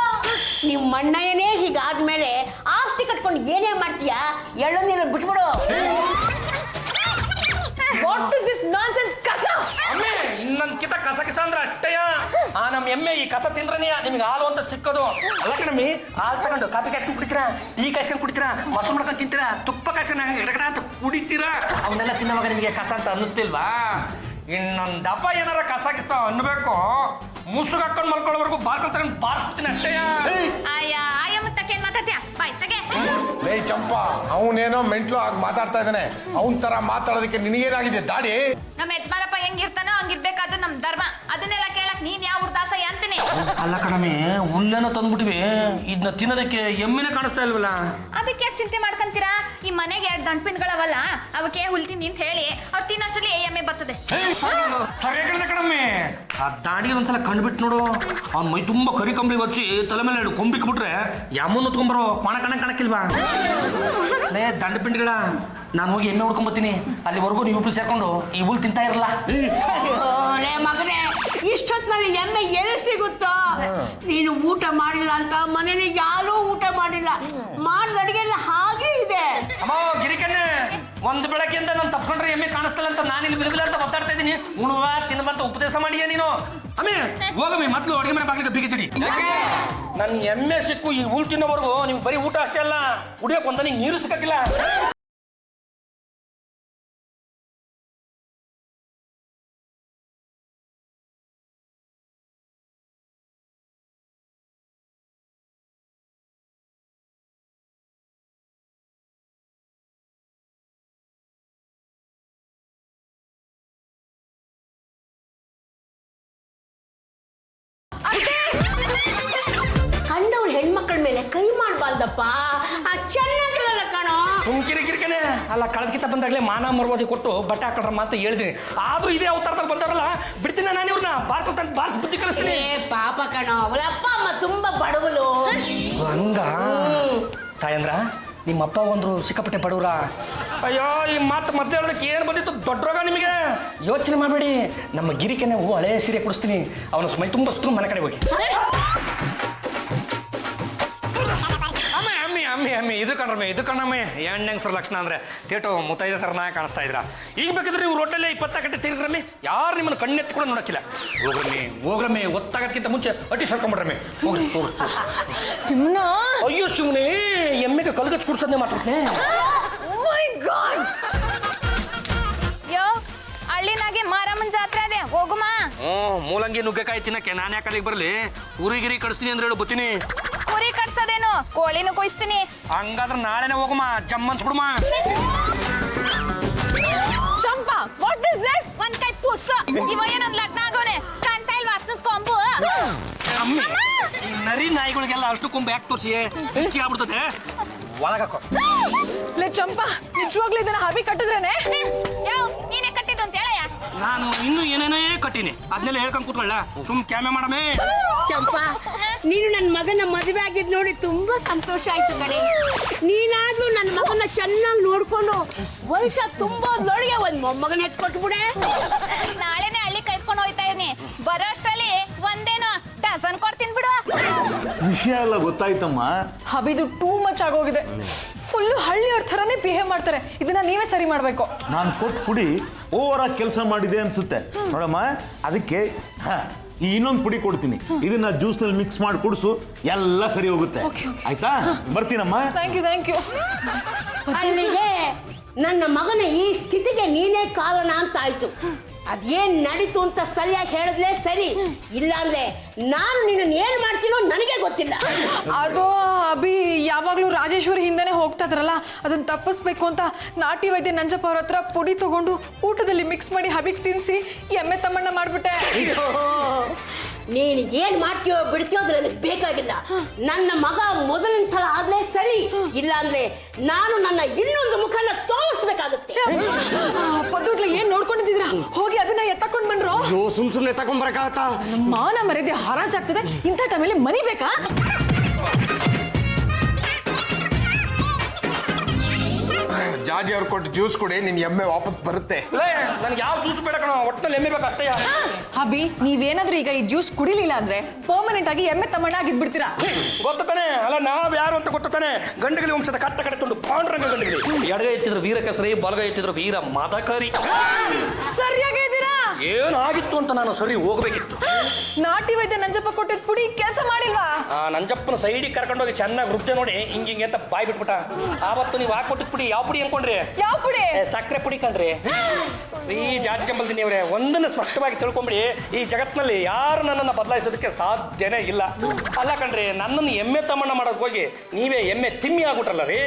ನಿಮ್ಮ ಅಣ್ಣಯ್ಯನೇ ಹೀಗಾದ್ಮೇಲೆ ಆಸ್ತಿ ಕಟ್ಕೊಂಡು ಏನೇ ಮಾಡ್ತೀಯಾ? ಎಳ್ಳೋ ನೀನು ಬಿಟ್ಬಿಡು. ವಾಟ್ ಇಸ್ ದಿಸ್ ನಾನ್ಸೆನ್ಸ್ ಕಸ? ಅಮ್ಮೆ ಇನ್ನೊಂದ್ಕಿತ ಕಸ ಕಿಸ ಅಂದ್ರೆ ಅಷ್ಟೇಯ, ಆ ನಮ್ಮ ಎಮ್ಮೆ ಈ ಕಸ ತಿಂದ್ರನೇ ನಿಮ್ಗೆ ಹಾಲು ಅಂತ ಸಿಕ್ಕೋದು. ಅಲ್ಲ ಕಣಮ್ಮಿ, ಹಾಲು ತಗೊಂಡು ಕಾಫಿ ಕಾಯ್ಸ್ಕೊಂಡು ಕುಡಿತೀರಾ, ಟೀ ಕಾಯ್ಸ್ಕೊಂಡು ಕುಡಿತೀರಾ, ಮೊಸರು ಮಾಡ್ಕೊಂಡು ತಿಂತೀರಾ, ತುಪ್ಪ ಕಾಯ್ಸ್ಕೊಂಡು ಎಡಗಡ ಅಂತ ಕುಡಿತೀರಾ, ಅವನ್ನೆಲ್ಲ ತಿನ್ನೋವಾಗ ನಿಮಗೆ ಕಸ ಅಂತ ಅನ್ನಿಸ್ತಿಲ್ವಾ? ಇನ್ನೊಂದಪ್ಪ ಏನಾರ ಕಸ ಕಿಸ ಅನ್ಬೇಕು, ಮುಸುಗ್ ಹಾಕೊಂಡು ಮಲ್ಕೊಳ್ಳೋವರೆಗೂ ಬಾರ್ಕೊಂಡು ತಗೊಂಡು ಬಾರಿಸ್ಬಿಡ್ತೀನಿ ಅಷ್ಟೇಯ. ಆಯಾ ಆಯಮ್ಮ ತಕ್ಕೆ ಮಾತಾಡ್ತೀಯ, ಬಾಯ್ ತಗೆ. ಲೇ ಚಂಪಾ, ಅವನೇನೋ ಮೆಂಟ್ಲು ಆಗಿ ಮಾತಾಡ್ತಾ ಇದ್ದಾನೆ, ಅವನ್ ತರ ಮಾತಾಡೋದಕ್ಕೆ ನಿನಗೇನಾಗಿದೆ ದಾಡಿ? ನಮ್ಮ ಯಜಮಾನಪ್ಪ ಹೆಂಗಿರ್ತಾನೋ ಹಂಗಿರ್ಬೇಕಾದ್ದು ನಮ್ ಧರ್ಮ, ಅದನ್ನೆಲ್ಲ ಕೇಳಕ್ ನೀನ್ ಯಾವ ದಾಸಯ್ಯ ಅಂತೀನಿ. ಅಲ್ಲ ಕಣಮ್ಮಿ, ಹುಲ್ಲೇನೋ ತಂದ್ಬಿಟ್ವಿ, ಇದನ್ನ ತಿನ್ನೋದಕ್ಕೆ ಎಮ್ಮೆನೆ ಕಾಣಿಸ್ತಾ ಇಲ್ವಲ್ಲ. ಅದಕ್ಕೆ ಯಾಕೆ ಚಿಂತೆ ಮಾಡ್ಕೊಂತೀರಾ? ಈ ಮನೆಗೆ 2 ದಂಟ್ಪಿನ್ಗಳವಲ್ಲ, ಅವಕ್ಕೆ ಹುಲ್ ತಿಂದು ಅಂತ ಹೇಳಿ ಅವ್ರು ತಿನ್ನೋಷ್ಟರಲ್ಲಿ ಎಮ್ಮೆ ಬರ್ತದೆ. ಸರಿ ಹೇಳಿದೆ ಕಣಮ್ಮಿ, ಆ ದಾಡಿಗೆ ಒಂದ್ಸಲ ಕಂಡ್ಬಿಟ್ಟು ನೋಡು, ಅವ್ನ ಮೈ ತುಂಬಾ ಕರಿ ಕಂಬಳಿ ಹಚ್ಚಿ ತಲೆ ಮೇಲೆ 2 ಕೊಂಬಿಕ್ಬಿಟ್ರೆ ಯಾಮನ್ ಹೊತ್ಕೊಂಬರೋ ಕಣ ಕಣಕ್ಕಿಲ್ವಾ? ಲೇ ದಂಡ ಪಿಂಡಿಗಳ, ನಾನು ಹೋಗಿ ಎಮ್ಮೆ ಹುಡ್ಕೊಂಬತ್ತೀನಿ, ಅಲ್ಲಿವರೆಗೂ ನೀವು ಇಬ್ರು ಸೇರ್ಕೊಂಡು ಈ ಹುಲ್ ತಿಂತಾ ಇರಲ್ಲ. ಲೇ ಮಗನೇ, ಇಷ್ಟೊತ್ತಿನಲ್ಲಿ ಎಮ್ಮೆ ಎಲ್ಲಿ ಸಿಗುತ್ತೋ? ನೀನು ಊಟ ಮಾಡಿಲ್ಲ ಅಂತ ಮನೇಲಿ ಯಾರೂ ಊಟ ಮಾಡಿಲ್ಲ, ಮಾಡಿದ ಅಡಿಗೆ ಎಲ್ಲ ಹಾಗೆ ಇದೆ. ಅಮ್ಮ ಗಿರಿಕಣ್ಣೆ, ಒಂದು ಬೆಳಗ್ಗೆಯಿಂದ ನಾನು ತಪ್ಸ್ಕೊಂಡ್ರೆ ಎಮ್ಮೆ ಕಾಣಿಸ್ತಲ್ಲ ಅಂತ ನಾನು ಇಲ್ಲಿ ಬಿಡುಗಿಲ್ಲ ಅಂತ ಒತ್ತಾಡ್ತಾ ಇದ್ದೀನಿ. ಉಣುವ ತಿನ್ನುವಂತ ಉಪದೇಶ ಮಾಡಿಯಾ ನೀನು? ಅಮ್ಮಿ ಹೋಗಮ್ಮಿ, ಮೊದಲು ಅಡುಗೆ ಮನೆ ಬಾಗಿಲಿಗೆ ಬೀಗ ಚಡಿ. ನನ್ನ ಎಮ್ಮೆ ಸಿಕ್ಕು ಈ ಹುಲ್ ತಿನ್ನೋವರೆಗೂ ನಿಮ್ಗೆ ಬರೀ ಊಟ ಅಷ್ಟೇ ಅಲ್ಲ, ಕುಡಿಯೋಕೆ ಒಂದನಿಗೆ ನೀರು ಸಿಕ್ಕಿಲ್ಲ. ಕಂಡವ್ರ ಹೆಣ್ಮಕ್ಳ ಮೇಲೆ ಕೈ ಮಾಡಬಾರ್ದಪ್ಪ, ಚೆನ್ನಾಗಿಲ್ಲ ಕಣೋ. ಕಿರಿಕಿರಿಕನೆ ಅಲ್ಲ, ಕಳೆದಕ್ಕಿಂತ ಬಂದಾಗಲೇ ಮಾನ ಮರ್ವಾದಿ ಕೊಟ್ಟು ಬಟ್ಟೆ ಹಾಕೊಂಡ್ರ ಮಾತು ಹೇಳಿದೀನಿ, ಆದ್ರೂ ಇದೇ ಅವತಾರದಲ್ಲಿ ಬಂದವರಲ್ಲ, ಬಿಡ್ತೀನಿ ನಾನು ಇವ್ರನ್ನ ಬಾರ್ಕೊತ ಬಾರ್ಸ್ ಬುದ್ಧಿ ಕಲಿಸ್ತೀನಿ. ಪಾಪ ಕಣೋ, ಅವಳ ಅಪ್ಪ ಅಮ್ಮ ತುಂಬಾ ಬಡವಲು. ಹಂಗ ತಾಯಂದ್ರ, ನಿಮ್ಮಪ್ಪ ಒಂದ್ರು ಸಿಕ್ಕಾಪಟ್ಟೆ ಬಡವ್ರ? ಅಯ್ಯೋ, ಈ ಮಾತು ಮಧ್ಯೆ ಹೇಳೋದಕ್ಕೆ ಏನು ಬಂದಿತ್ತು ದೊಡ್ಡ ರೋಗ ನಿಮಗೆ? ಯೋಚನೆ ಮಾಡಬೇಡಿ, ನಮ್ಮ ಗಿರಿಕೆನೆ ಹಳೆ ಸೀರೆ ಕೊಡಿಸ್ತೀನಿ, ಅವನ ಮೈ ತುಂಬ ಸುತ್ತೂ ಮನೆ ಕಡೆ ಹೋಗಿ. ಅಮ್ಮಿ ಇದು ಕಣ್ರಮ್ಮಿ, ಇದು ಕಣ್ಣಮ್ಮಿ ಹೆಣ್ಣಂಗ್ಸರ ಲಕ್ಷಣ ಅಂದ್ರೆ ತೇಟೋ ಮುತ್ತೈದ ಥರನ ಕಾಣಿಸ್ತಾ ಇದ್ರ. ಈಗ ಬೇಕಿದ್ರೆ ನೀವು ರೋಟಲ್ಲೇ 20 ಗಂಟೆ ತಿರ್ಗ್ರಮ್ಮಿ, ಯಾರು ನಿಮ್ಮನ್ನು ಕಣ್ಣೆತ್ತಿ ಕೂಡ ನೋಡಕ್ಕಿಲ್ಲ. ಹೋಗ್ರಮ್ಮಿ, ಒತ್ತಾಗೋದಕ್ಕಿಂತ ಮುಂಚೆ ಅಟ್ಟಿ ಸರ್ಕೊಂಡ್ಬಿಡ್ರಮ್ಮಿ, ಹೋಗ್ರಿ. ಅಯ್ಯೋ ಸುಮ್ಮನೆ ಎಮ್ಮೆಗೆ ಕಲ್ಗಚ್ಚು ಕುಡ್ಸೋದನ್ನೇ ಮಾತಾಡ್ತೀನಿ. ಯೋ, ಹಳ್ಳಿನಾಗೆ ಮಾರಮ್ಮನ ಜಾತ್ರೆ ಅದೇ, ಹೋಗುಮಾ. ಮೂಲಂಗಿ ನುಗ್ಗೆಕಾಯಿ ತಿನ್ನಕ್ಕೆ ನಾನು ಯಾಕೆ ಅಲ್ಲಿಗೆ ಬರಲಿ? ಊರಿಗಿರಿ ಕಳಿಸ್ತೀನಿ ಅಂದ್ರೆ ಹೇಳು, ಬತ್ತೀನಿ. ಕುರಿ ಕಟ್ಸೋದೇನು, ಕೋಳಿನೂ ಕೊಯ್ಸ್ತೀನಿ. ಹಂಗಾದ್ರೆ ನಾಳೆನೆ ಹೋಗುಮ, ಜಮ್ಮನ್ಸ್ಬಿಡುಮ. ಚಂಪಾ, ವಾಟ್ ಇಸ್ ದಿಸ್? ಒಂದ್ ಕೈ ಪುಸ್, ಇವ ಏನೊಂದ್ ಲಗ್ನ ಆಗೋನೆ, ಕಾಣ್ತಾ ಇಲ್ವಾ ಅಷ್ಟು ಕೊಂಬು? ಅಮ್ಮಿ, ಈ ನರಿ ನಾಯಿಗಳಿಗೆಲ್ಲ ಅಷ್ಟು ಕೊಂಬು ಯಾಕೆ ತೋರಿಸಿ ಇಷ್ಟಿ ಆಗ್ಬಿಡ್ತದೆ? ಒಳಗಾಕೋ. ಲೇ ಚಂಪಾ, ನಿಜವಾಗ್ಲೂ ಇದನ್ನ ಹಬಿ ಕಟ್ಟಿದ್ರೇನೆ? ಯಾವ ನೀನೇ ಕಟ್ಟಿದ್ದು ಅಂತ ಹೇಳಯ್ಯ. ನಾನು ಇನ್ನೂ ಏನೇನೇ ಕಟ್ಟಿನಿ ಅದನ್ನೆಲ್ಲ ಹೇಳ್ಕೊಂಡ್ ಕೂತ್ಕೊಳ್ಳ ಸುಮ್ ಕ್ಯಾಮೆ ಮಾಡಮೇ. ಚಂಪಾ, ನೀನು ನನ್ನ ಮಗನ ಮದುವೆ ಆಗಿದ್ ನೋಡಿ ತುಂಬಾ ಸಂತೋಷ ಆಯ್ತು ಕಣೆ. ನೀನಾದ್ರೂ ನನ್ನ ಮಗನ ಚೆನ್ನಾಗಿ ನೋಡ್ಕೊಂಡು ವರ್ಷ ತುಂಬೋದ್ರೊಳಗೆ ಒಂದ್ ಮೊಮ್ಮಗನ ಎತ್ಕೊಟ್ಬಿಡೆ. ನಾಳೆನೆ ಹಳ್ಳಿ ಕೈತ್ಕೊಂಡು ಹೋಯ್ತಾ ಇದೀನಿ, ಬರೋ ಅಷ್ಟ್ರಲ್ಲಿ ಒಂದೇನೋ ಡಜನ್ ಕೊಡ್ತೀನಿ ಬಿಡು. ವಿಷಯ ಎಲ್ಲ ಗೊತ್ತಾಯ್ತಮ್ಮ. ಹಬಿದು ಟೂ ಮಚ್ ಆಗೋಗಿದೆ. ಫುಲ್ ಹಳ್ಳಿಯವ್ರ ಥರನೇ ಬಿಹೇವ್ ಮಾಡ್ತಾರೆ. ಇದನ್ನ ನೀವೇ ಸರಿ ಮಾಡ್ಬೇಕು. ನಾನು ಕೊಟ್ಟು ಪುಡಿ ಓವರ್ ಆಗಿ ಕೆಲಸ ಮಾಡಿದೆ ಅನ್ಸುತ್ತೆ ನೋಡಮ್ಮ. ಅದಕ್ಕೆ ಈ ಇನ್ನೊಂದು ಪುಡಿ ಕೊಡ್ತೀನಿ, ಇದನ್ನ ಜ್ಯೂಸ್ ನಲ್ಲಿ ಮಿಕ್ಸ್ ಮಾಡಿ ಕುಡಿಸು, ಎಲ್ಲ ಸರಿ ಹೋಗುತ್ತೆ. ಆಯ್ತಾ? ಬರ್ತೀನಮ್ಮ. Thank you. ಅಲ್ಲಿಗೆ ನನ್ನ ಮಗನ ಈ ಸ್ಥಿತಿಗೆ ನೀನೇ ಕಾರಣ ಅಂತ ಆಯ್ತು. ಅದೇನ್ ನಡೀತು ಅಂತ ಸರಿಯಾಗಿ ಹೇಳಿದ್ಲೇ ಸರಿ, ಇಲ್ಲಾಂದ್ರೆ ನಾನು ನಿನ್ನ ಏನ್ ಮಾಡ್ತೀನೋ ನನಗೆ ಗೊತ್ತಿಲ್ಲ. ಅದು ಅಭಿ ಯಾವಾಗ್ಲೂ ರಾಜೇಶ್ವರಿ ಹಿಂದೆನೆ ಹೋಗ್ತಾ ಇದ್ರಲ್ಲ, ಅದನ್ನ ತಪ್ಪಿಸ್ಬೇಕು ಅಂತ ನಾಟಿ ವೈದ್ಯ ನಂಜಪ್ಪ ಅವ್ರ ಹತ್ರ ಪುಡಿ ತಗೊಂಡು ಊಟದಲ್ಲಿ ಮಿಕ್ಸ್ ಮಾಡಿ ಹಬಿಗೆ ತಿನ್ಸಿ ಎಮ್ಮೆ ತಮ್ಮಣ್ಣ ಮಾಡ್ಬಿಟ್ಟೆ. ನೀನು ಏನ್ ಮಾಡ್ತೀಯೋ ಬಿಡ್ತೀಯೋ ಅದು ನನಗೆ ಬೇಕಾಗಿಲ್ಲ. ನನ್ನ ಮಗ ಮೊದಲಿನ ಥರ ಆದ್ಲೇ ಸರಿ, ಇಲ್ಲಾಂದ್ರೆ ನಾನು ನನ್ನ ಇನ್ನೊಂದು ಮುಖನ ತೋರಿಸ್ಬೇಕಾಗುತ್ತೆ. ಪದ್ದುಟ್ಲೆ ಏನ್ ನೋಡ್ಕೊಂಡಿದ್ದೀರಾ? ಹೋಗಿ ಅಭಿನಯ ಎತ್ತಕೊಂಡ್ ಬಂದ್ರು. ಸುಮ್ನೆ ತಗೊಂಡ್ಬರಕಾಗತ್ತಾ? ಮಾನ ಮರ್ಯಾದೆ ಹರಾಜಾಗ್ತದೆ, ಇಂಥ ಟೈಮಲ್ಲಿ ಮನಿ ಬೇಕಾ? ಜಾಜಿ ಅವ್ರು ಕೊಟ್ಟು ಜ್ಯೂಸ್ ಕುಡಿ, ನಿನ್ ಎಮ್ಮೆ ವಾಪಸ್ ಬರುತ್ತೆ. ನನ್ಗೆ ಯಾವ ಜ್ಯೂಸ್ ಬೇಡ ಕಣ, ಒಟ್ಟಿನಲ್ಲಿ ಎಮ್ಮೆ ಬೇಕು ಅಷ್ಟೇ. ಅಭಿ, ನೀವೇನಾದ್ರೂ ಈಗ ಈ ಜ್ಯೂಸ್ ಕುಡಿಲಿಲ್ಲ ಅಂದ್ರೆ ಪರ್ಮನೆಂಟ್ ಆಗಿ ಎಮ್ಮೆ ತಮ್ಮಣ್ಣ ಆಗಿದ್ಬಿಡ್ತೀರಾ. ಗೊತ್ತಾನೆ ಅಲ್ಲ, ನಾವ್ ಯಾರು ಅಂತ ಗೊತ್ತಾನೆ. ಗಂಡಗಲಿ ವಂಶದ ಕಟ್ಟ ಕಡೆ ತುಂಡು ಪಾಂಡುರಂಗ ಗಂಡಗಲಿ. ಎಡಗೈ ಎತ್ತಿದ್ರು ವೀರ ಕೆಸರಿ, ಬಲಗೈ ಎತ್ತಿದ್ರು ವೀರ ಮದಕರಿ. ಸರಿಯಾಗೇ ಇದ್ದೀರಾ. ಏನಾಗಿತ್ತು ಅಂತ ನಾನು ಸರಿ ಹೋಗ್ಬೇಕಿತ್ತು. ನಾಟಿ ವೈದ್ಯ ನಂಜಪ್ಪ ಕೊಟ್ಟಿದ್ ಪುಡಿ ಕೆಲಸ ಮಾಡಿಲ್ವಾ? ಆ ನಂಜಪ್ಪನ ಸೈಡಿಗೆ ಕರ್ಕೊಂಡೋಗಿ ಚೆನ್ನಾಗಿ ರುಬ್ದೆ ನೋಡಿ ಹಿಂಗೆ ಅಂತ ಬಾಯ್ ಬಿಟ್ಬಿಟ್ಟ. ಆವತ್ತು ನೀವು ಹಾಕೊಟ್ಟಿದ್ ಪುಡಿ ಯಾವ ಪುಡಿ ಅನ್ಕೊಂಡ್ರಿ? ಯಾವ ಪುಡಿ? ಸಕ್ಕರೆ ಪುಡಿ ಕಣ್ರಿ. ಈ ಜಾತಿ ಚಂಬಲ್ದಿನಿ ಅವರೇ, ಒಂದನ್ನು ಸ್ಪಷ್ಟವಾಗಿ ತಿಳ್ಕೊಂಬಿಡಿ, ಈ ಜಗತ್ನಲ್ಲಿ ಯಾರು ನನ್ನನ್ನು ಬದಲಾಯಿಸೋದಕ್ಕೆ ಸಾಧ್ಯನೇ ಇಲ್ಲ. ಅಲ್ಲ ಕಣ್ರಿ, ನನ್ನನ್ನು ಎಮ್ಮೆ ತಮ್ಮಣ್ಣ ಮಾಡೋಕೆ ಹೋಗಿ ನೀವೇ ಎಮ್ಮೆ ತಿಮ್ಮಿ ಆಗ್ಬಿಟ್ರಲ್ಲ ರೀ.